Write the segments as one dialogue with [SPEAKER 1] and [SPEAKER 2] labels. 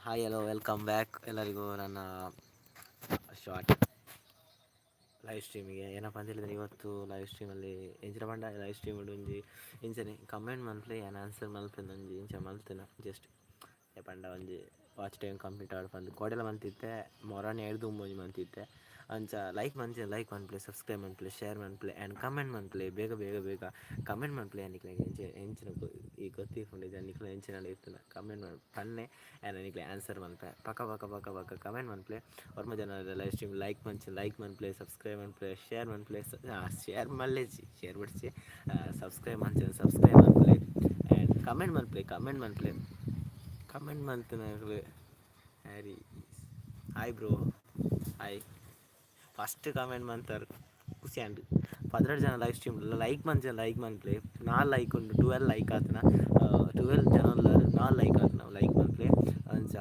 [SPEAKER 1] hi hello welcome back ಎಲ್ಲರಿಗೂ ನನ್ನ short live ಸ್ಟ್ರೀಮಿಗೆ ಏನಪ್ಪ ಅಂತ ಹೇಳಿದರೆ ಇವತ್ತು ಲೈವ್ ಸ್ಟ್ರೀಮಲ್ಲಿ ಎಂಚಿನ ಪಂಡ ಲೈವ್ ಸ್ಟ್ರೀಮ್ ಒಂಜಿ ಇಂಚನೆ ಕಮೆಂಟ್ ಮನ್ಪಲೆ ಏನು ಆನ್ಸರ್ ಮಲ್ಪೆನ ಒಂಜಿ ಇಂಚ ಮಲ್ತೇನೆ ಜಸ್ಟ್ ಪಂಡ ಒಂಜಿ ವಾಚ್ ಟೈಮ್ ಕಂಪ್ಲೀಟ್ ಆಡ್ ಪಂದು ಕೋಡೆಲ ಮಂತಿತ್ತೆ ಮೊರಾಣಿ ಎಡ್ದು ಒಂಜಿ ಮಂತಿತ್ತೆ ಅಂಚ ಲೈಕ್ ಮನ್ಪಲೆ ಸಬ್ಸ್ಕ್ರೈಬ್ ಮನ್ಪಲೆ ಶೇರ್ ಮನ್ಪಲೆ ಆ್ಯಂಡ್ ಕಮೆಂಟ್ ಮನ್ಪಲೆ ಬೇಗ ಬೇಗ ಬೇಗ ಕಮೆಂಟ್ ಮನ್ಪಲೆ ನಿಕ್ಲೆ ಎಂಚಿನ ಈ ಗೊತ್ತಿಕೊಂಡಿದ್ದೆ ನಿಕ್ಲೆ ಎಂಚಿನ ಇರ್ತದೆ ಕಮೆಂಟ್ ಪನ್ನೆ ನಿಕ್ಲೆ ಆನ್ಸರ್ ಮನ್ಪೆ ಪಕ್ಕ ಕಮೆಂಟ್ ಮನ್ಪಲೆ ಅವ್ರ ಜನ ಲೈವ್ ಸ್ಟ್ರೀಮ್ ಲೈಕ್ ಮನ್ಪಲೆ ಸಬ್ಸ್ಕ್ರೈಬ್ ಮನ್ಪಲೆ ಶೇರ್ ಮನ್ಪಲೆ ಶೇರ್ ಮಲ್ಲೇಜಿ ಶೇರ್ ಬಿಡಿಸಿ ಸಬ್ಸ್ಕ್ರೈಬ್ ಮನ್ಪಲೆ ಆ್ಯಂಡ್ ಕಮೆಂಟ್ ಮಲ್ತನಾಗಲೇ Harry hi bro hi first comment ಮಾಡ್ತಾರೆ ಖುಷಿ ಅಂಡು 18 ಜನ ಲೈವ್ ಸ್ಟ್ರೀಮ್ ಲೈಕ್ ಮನ್ಪ್ಲೆ 4 ಲೈಕ್ ಉಂಡು 12 ಲೈಕ್ ಆತನ 12 ಜನ ಉಳ್ಳಾರು 4 ಲೈಕ್ ಆತನ ಲೈಕ್ ಮನ್ಪ್ಲೆ ಅಂಚ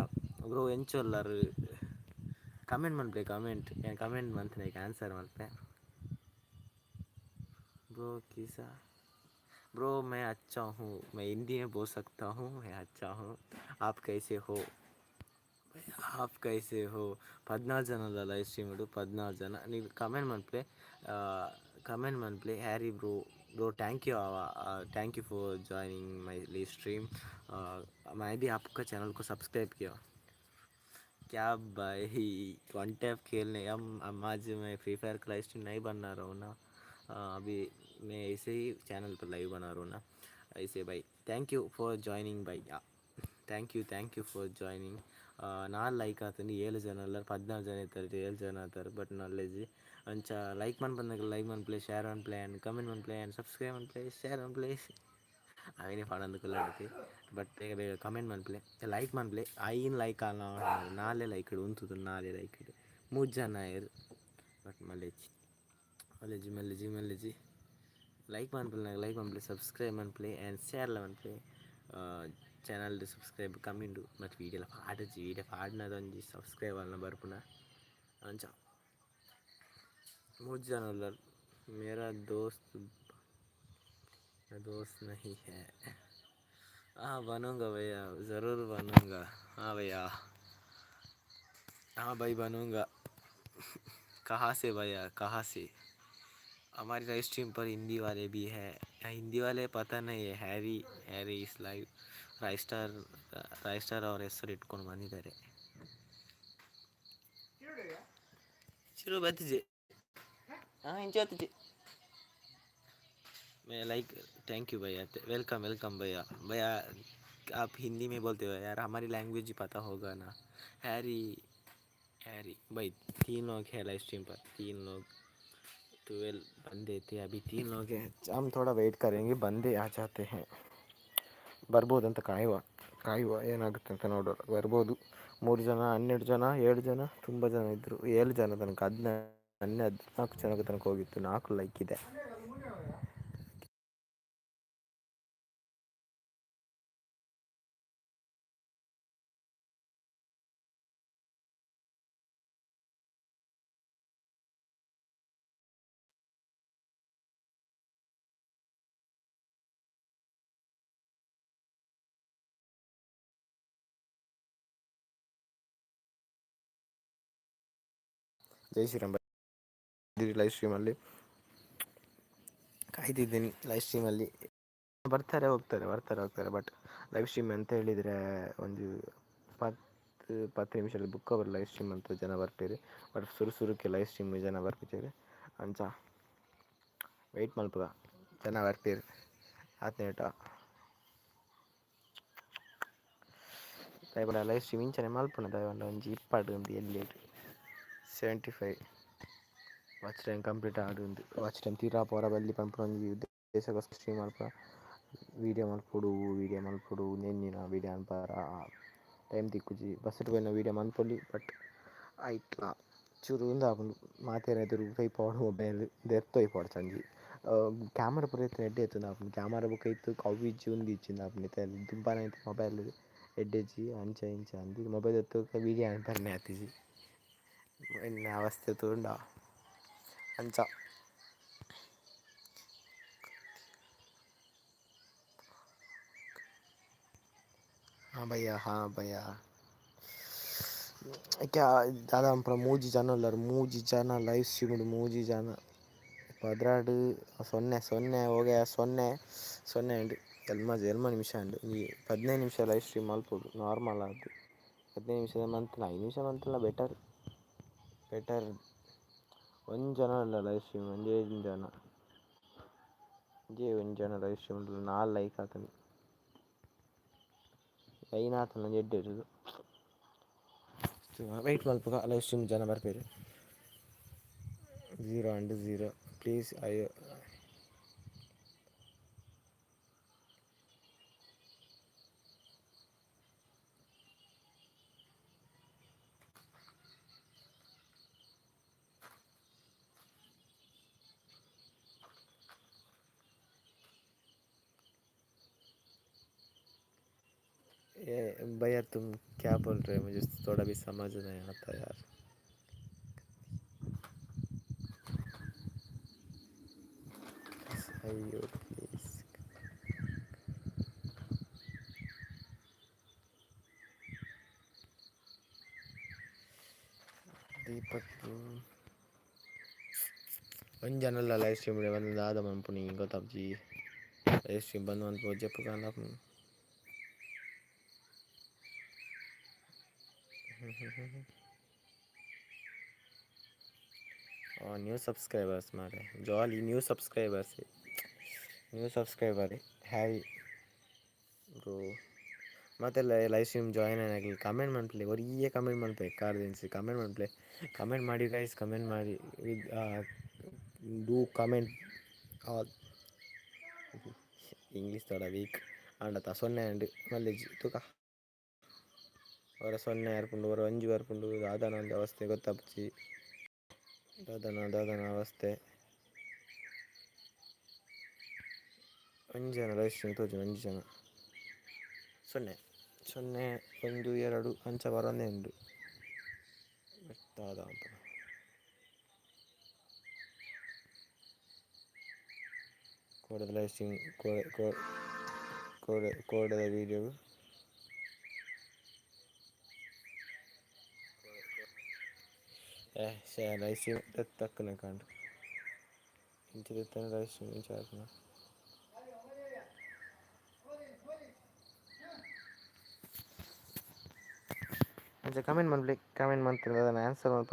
[SPEAKER 1] ಬ್ರೋ ಎಂಚೊಲ್ಲರು ಕಮೆಂಟ್ ಮನ್ಪ್ಲೆ ಕಮೆಂಟ್ ಮನ್ಪನೆ ಆನ್ಸರ್ ಮನ್ಪೆ ब्रो किसा ब्रो मैं अच्छा हूँ मैं हिंदी में बोल सकता हूँ मैं अच्छा हूँ आप कैसे हो 14 ಜನ ಅಲ್ಲ ಲೈವ್ ಸ್ಟ್ರೀಮ್ ಇಡು 14 ಜನ ನೀವು ಕಮೆಂಟ್ ಮನ್ಪ್ಲೆ Harry bro thank you for joining my live stream मैं भी आपका चैनल को सब्सक्राइब किया क्या भाई वन टैप खेलने हम आज मैं फ्री फायर का लाइव स्ट्रीम नहीं बना रहा हूँ ना अभी मैं ऐसे ही चैनल पर लाइव बना रहा हूँ ना ऐसे भाई थैंक यू फॉर ज्वाइनिंग भाई thank you for joining 4 like ಆತಂದು 7 ಜನ ಅಲ್ಲ 14 ಜನ ಇರ್ತಾರೆ 7 ಜನ ಆತಾರೆ ಬಟ್ ನಾಲೆಜಿ ಅಂಚ ಲೈಕ್ ಬಂದಾಗ ಲೈಕ್ ಮನ್ಪ್ಲೆ ಶೇರ್ ಮನ್ಪ್ಲೆ ಆ್ಯಂಡ್ ಕಮೆಂಟ್ ಮನ್ಪ್ಲೆ ಆ್ಯಂಡ್ ಸಬ್ಸ್ಕ್ರೈಬ್ ಮನ್ಪ್ಲೆ ಶೇರ್ ಮನ್ಪ್ಲೆ ಅವನೇ ಪಡಂದು ಕಲ್ಲಾಡತಿ ಬಟ್ ಬೇಗ ಬೇಗ ಕಮೆಂಟ್ ಮನ್ಪ್ಲೆ ಲೈಕ್ ಮನ್ಪ್ಲೆ ಐನ್ ಲೈಕ್ ಅಲ್ಲ 4 ಲೈಕ್ ಇಡು ಉಂತುದು 4 ಲೈಕ್ ಇಡು 3 ಜನ ಇರು ಬಟ್ ಮಲ್ಲೆಜಿ ಲೈಕ್ ಮನ್ಪ್ಲೆ ಸಬ್ಸ್ಕ್ರೈಬ್ ಮನ್ಪ್ಲೆ ಆ್ಯಂಡ್ ಶೇರ್ ಮನ್ಪ್ಲೆ चैनल सब्सक्राइब कमी उंडु मत वीडियो पाडनदि सब्सक्राइब अल्ल बरपुन अंच 3 जन उल्लर मेरा दोस्त नहीं है हाँ बनूंगा भैया ज़रूर बनूंगा हाँ भैया हाँ भाई बनूंगा कहाँ से भैया कहाँ से हमारी लाइव स्ट्रीम पर हिंदी वाले भी है हिंदी वाले पता नहीं है हैरी इस लाइव ರೈಸ್ಟಾರ್ ಅವ್ರ ಹೆಸರು ಇಟ್ಕೊಂಡು ಬಂದಿದ್ದಾರೆ शुरू बत्तीजे हाँ इंच बत्तीजे मैं लाइक थैंक यू भैया वेलकम भैया आप हिंदी में बोलते हो यार हमारी लैंग्वेज पता होगा ना हैरी भाई 3 लोग हैं लाइव स्ट्रीम पर 3 लोग 12 बंदे थे अभी 3 लोग हैं हम थोड़ा वेट करेंगे बंदे आ जाते हैं ಬರ್ಬೋದಂತ ಕಾಯುವ ಏನಾಗುತ್ತೆ ಅಂತ ನೋಡೋಣ ಬರ್ಬೋದು 3 ಜನ 12 ಜನ 7 ಜನ ತುಂಬ ಜನ ಇದ್ದರು 7 ಜನ ತನಕ 14 ಜನ ತನಕ ಹೋಗಿತ್ತು 4 ಲೈಕ್ ಇದೆ ಜೈ ಶ್ರೀರಾಮ್ ಲೈವ್ ಸ್ಟ್ರೀಮಲ್ಲಿ ಕಾಯ್ತಿದ್ದೀನಿ ಲೈವ್ ಸ್ಟ್ರೀಮಲ್ಲಿ ಬರ್ತಾರೆ ಹೋಗ್ತಾರೆ ಬಟ್ ಲೈವ್ ಸ್ಟ್ರೀಮ್ ಅಂತ ಹೇಳಿದರೆ ಒಂದು 10 ನಿಮಿಷದಲ್ಲಿ ಬುಕ್ ಅವರ್ ಲೈವ್ ಸ್ಟ್ರೀಮ್ ಅಂತ ಜನ ಬರ್ತೀರಿ ಬಟ್ ಸುರುಕೆ ಲೈವ್ ಸ್ಟ್ರೀಮ್ ಜನ ಬರ್ತಿದ್ದೀರಿ ಅಂಚ ವೆಯ್ಟ್ ಮಲ್ಪುಗ ಜನ ಬರ್ತೀರಿ ಆತ್ನೇಟ ದಯಪಡ ಲೈವ್ ಸ್ಟ್ರೀಮ್ ಇಂಚನೆ ಮಲ್ಪುಣ ದಯವಂಡ ಒಂಜಿ ಇಪ್ಪಡು ಒಂದು ಎಲ್ಲಿ 75 ವಾಚ್ ಟೈಮ್ ಕಂಪ್ಲೀಟ್ ಆಡುಂದು ವಾಚ್ ಟೈಮ್ ತೀರಾ ಪೋರ ಬಲ್ಲಿ ಪಂಪುನ ಒಂಜಿ ಉದ್ದೇಶಗೋಸ್ಕರ ಸ್ಟ್ರೀಮ್ ಮಲ್ಪ ವೀಡಿಯೋ ಮಲ್ಪೊಡು ನೆನ್ನಿನ ವೀಡಿಯೋ ಅನ್ಪಾರ ಟೈಮ್ ತಿಕ್ಕುಜಿ ಬಸ್ಸಟ್ ಪೋಯಿನ ವೀಡಿಯೋ ಮನ್ಪೊಲಿ ಬಟ್ ಐಟ್ಲ ಚೂರು ಉಂದಾಪುಂಡು ಮಾತೆರೆ ಎದುರು ಪೈಪೋಡು ಮೊಬೈಲ್ ದೆರ್ತೊಯ್ಪೋಡು ಸಂಜಿ ಕ್ಯಾಮರಾ ಪೂರ ಎತ್ತುನ ಎಡ್ಡೆ ಎತ್ತುಂದಾಪುಂಡು ಕ್ಯಾಮರಾ ಬೊಕ ಇತ್ತು ಕವ್ವಿಜ್ಜಿ ಉಂದು ಇಜ್ಜಿಂದಾಪುಂಡು ಇತ್ತ ದುಂಬಾನ ಇತ್ತು ಮೊಬೈಲ್ ಎಡ್ಡೆಜ್ಜಿ ಅಂಚ ಇಂಚ ಅಂದು ಮೊಬೈಲ್ ಎತ್ತುಕ ವೀಡಿಯೋ ಅನ್ಪರ್ನೆ ಆತಿಜಿ ಎನ್ನ ಅವಸ್ಥೆ ತೂಂಡ ಅಂಚ हाँ भैया क्या दादा हम ಮೂಜಿ ಜನ ಅಲ್ಲರು ಮೂಜಿ ಜನ ಲೈವ್ ಸ್ಟ್ರೀಮ್ ಮೂಜಿ ಜನ ಪದ್ರಾಡು ಸೊನ್ನೆ ಹೋಗ ಸೊನ್ನೆ ಉಂಡು ಎಲ್ಮ ನಿಮಿಷ ಉಂಡು ಈ 15 ನಿಮಿಷ ಲೈವ್ ಸ್ಟ್ರೀಮ್ ಮಲ್ಪೊಡು ನಾರ್ಮಲ್ ಅದು 15 ನಿಮಿಷದ ಮಂತ್ನ 5 ನಿಮಿಷ ಮಂತ್ನ ಬೆಟರ್ ಒಂದು ಜನ ಇಲ್ಲ ಲೈವ್ ಸ್ಟ್ರೀಮ್ ಒಂದು ಜನ ಲೈವ್ ಸ್ಟ್ರೀಮ್ 4 ಲೈಕ್ ಆತನು ಐನಾತನ ಎಡ್ಡೆ ಇರೋದು ವೆಯ್ಟ್ ಮಲ್ಪ ಲೈವ್ ಸ್ಟ್ರೀಮ್ ಜನ ಬರ್ಪೇರು 0 ಪ್ಲೀಸ್ ಅಯ್ಯೋ भैया तुम क्या बोल रहे हो मुझे थोड़ा भी समझ नहीं आता यार अಯ್ಯೋ ಪ್ಲೀಸ್ ದೀಪಕ್ ಒಂದು ಜನಲ್ಲ ಲೈವ್ ಸ್ಟ್ರೀಮ್ ಬಂದು ಆದ ಮನ್ಪುನಿ ಗೊತ್ತಾಪ್ಜಿ ಲೈವ್ ಸ್ಟ್ರೀಮ್ ಬಂದು ಒಂದು ಜಪ್ಪು ಕಾಲ न्यू सब्सक्राइबर्स मारे jolly new subscriber heavy bro ಮತ್ತೆ ಲೈವ್ ಸ್ಟ್ರೀಮ್ ಜಾಯಿನ್ ಆಗಲಿ ಕಮೆಂಟ್ ಮಾಡ್ಪ್ಲೆ ಒರಿಯೇ ಕಮೆಂಟ್ ಮಾಡ್ಬೇಕು ಕಾರ್ದೆನ್ಸಿ ಕಮೆಂಟ್ ಮಾಡಿ ಗೈಸ್ ಕಮೆಂಟ್ ಮಾಡಿ ಡೂ ಕಮೆಂಟ್ ಆಲ್ ಇಂಗ್ಲೀಷ್ ಥೋಡ ವೀಕ್ ಆಂಡತ ಸೊನ್ನೆ ಅಂಡು ಮಲ್ಲೇಜ್ ತೂಕ ಅವರ ಸೊನ್ನೆ ಯಾರ್ಪುಂಡು ಅವರ ಒಂಜು ಬರ್ಪುಂಡು ದಾದನ ಒಂದು ಅವಸ್ಥೆ ಗೊತ್ತಾಪ್ಚಿ ದಾದನ ಅವಸ್ಥೆ ಒಂಜು ಜನ ಲೈವ್ ಸ್ಟ್ರೀಮ್ ತೋಜು ಒಂಜು ಜನ ಸೊನ್ನೆ 1 2 ಅಂಚ ಬರೋದೇ ಉಂಡು ದಾದ ಅಂತ ಕೋಡದ ಲೈವ್ ಸ್ಟ್ರೀಮ್ ಕೋಡದ ವೀಡಿಯೋ ಲೈವ್ ಸ್ಟ್ರೀಮ್ ತಕ್ಕನೆ ಕಾಂಡು ಇಂಚಿನ ಲೈವ್ ಸ್ಟ್ರೀಮ್ ಇಂಚಾರ್ನ अच्छा कमेंट मन कमेंट मंत्र दादा आंसर मन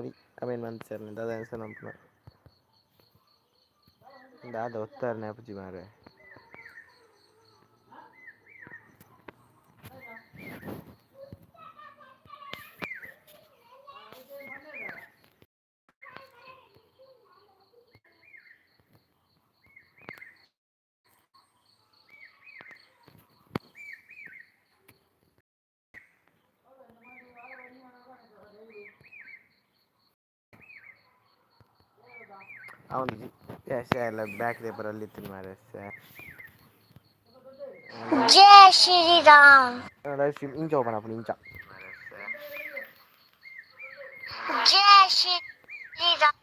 [SPEAKER 1] कमेंट मंत्र दादा आंसर मन दादा उत्तर ने अपची मारे ಅವನು ಎಲ್ಲ ಬ್ಯಾಕ್ ಪೇಪರಲ್ಲಿ ಇತ್ತು ಮಾರೆ ಜಯ ಶ್ರೀರಾಮ್ ಇಂಚ ಓಪನ್ ಆಪು ಇಂಚ ಜಯ ಶ್ರೀರಾಮ್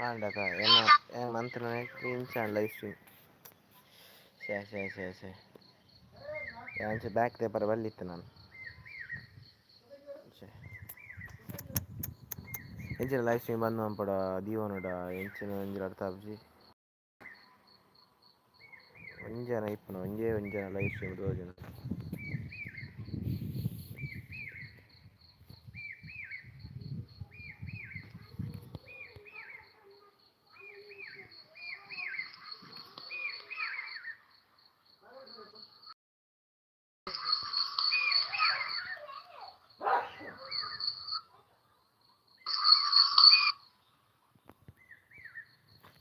[SPEAKER 1] ಆಂಡಕ ಮಂತ್ರ ಇಂಚ ಲೈವ್ ಸ್ಟ್ರೀಮ್ ಶೇ ಬ್ಯಾಕ್ ಪೇಪರ್ ಬಲ್ಲಿತ್ತು ನಾನು ಎಂಚಿನ ಲೈವ್ ಸ್ಟ್ರೀಮ್ ಬಂದು ಅಂಪಡ ದೀವನೋಡ ಎಂಚಿನ ಒಂಜಿ ಅರ್ಥ ಆಪ್ಜಿ ಒಂಜನ ಇಪ್ಪುನ ಒಂಜನ ಲೈವ್ ಸ್ಟ್ರೀಮ್ ತೋಜುನ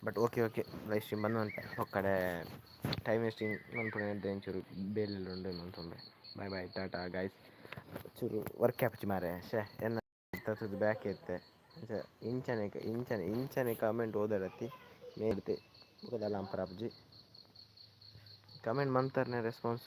[SPEAKER 1] ಬಟ್ ಓಕೆ ಲೈವ್ ಸ್ಟ್ರೀಮ್ ಬಂದು ಅಂತ ಒಕ್ಕಡೆ ಟೈಮ್ ವೇಸ್ಟಿಂಗ್ ಮನ್ಪುನ ಚೂರು ಬೇಲೆಲ್ಲ ಉಂಡು ಮನ್ಪುಂಡೆ ಬೈ ಟಾಟಾ ಗೈಸ್ ಚೂರು ವರ್ಕ್ ಆಪಚ್ಚಿ ಮಾರೆ ಎನ್ನ ತತ್ತದು ಬ್ಯಾಕ್ ಎತ್ತೆ ಇಂಚನೆ ಕಮೆಂಟ್ ಓದಡತ್ತಿ ಮೇಡ್ತೆ ಮುಖದಲ್ಲ ಅಂಪರಾಪ್ಜಿ ಕಮೆಂಟ್ ಮಂತರ್ನೆ ರೆಸ್ಪಾನ್ಸ್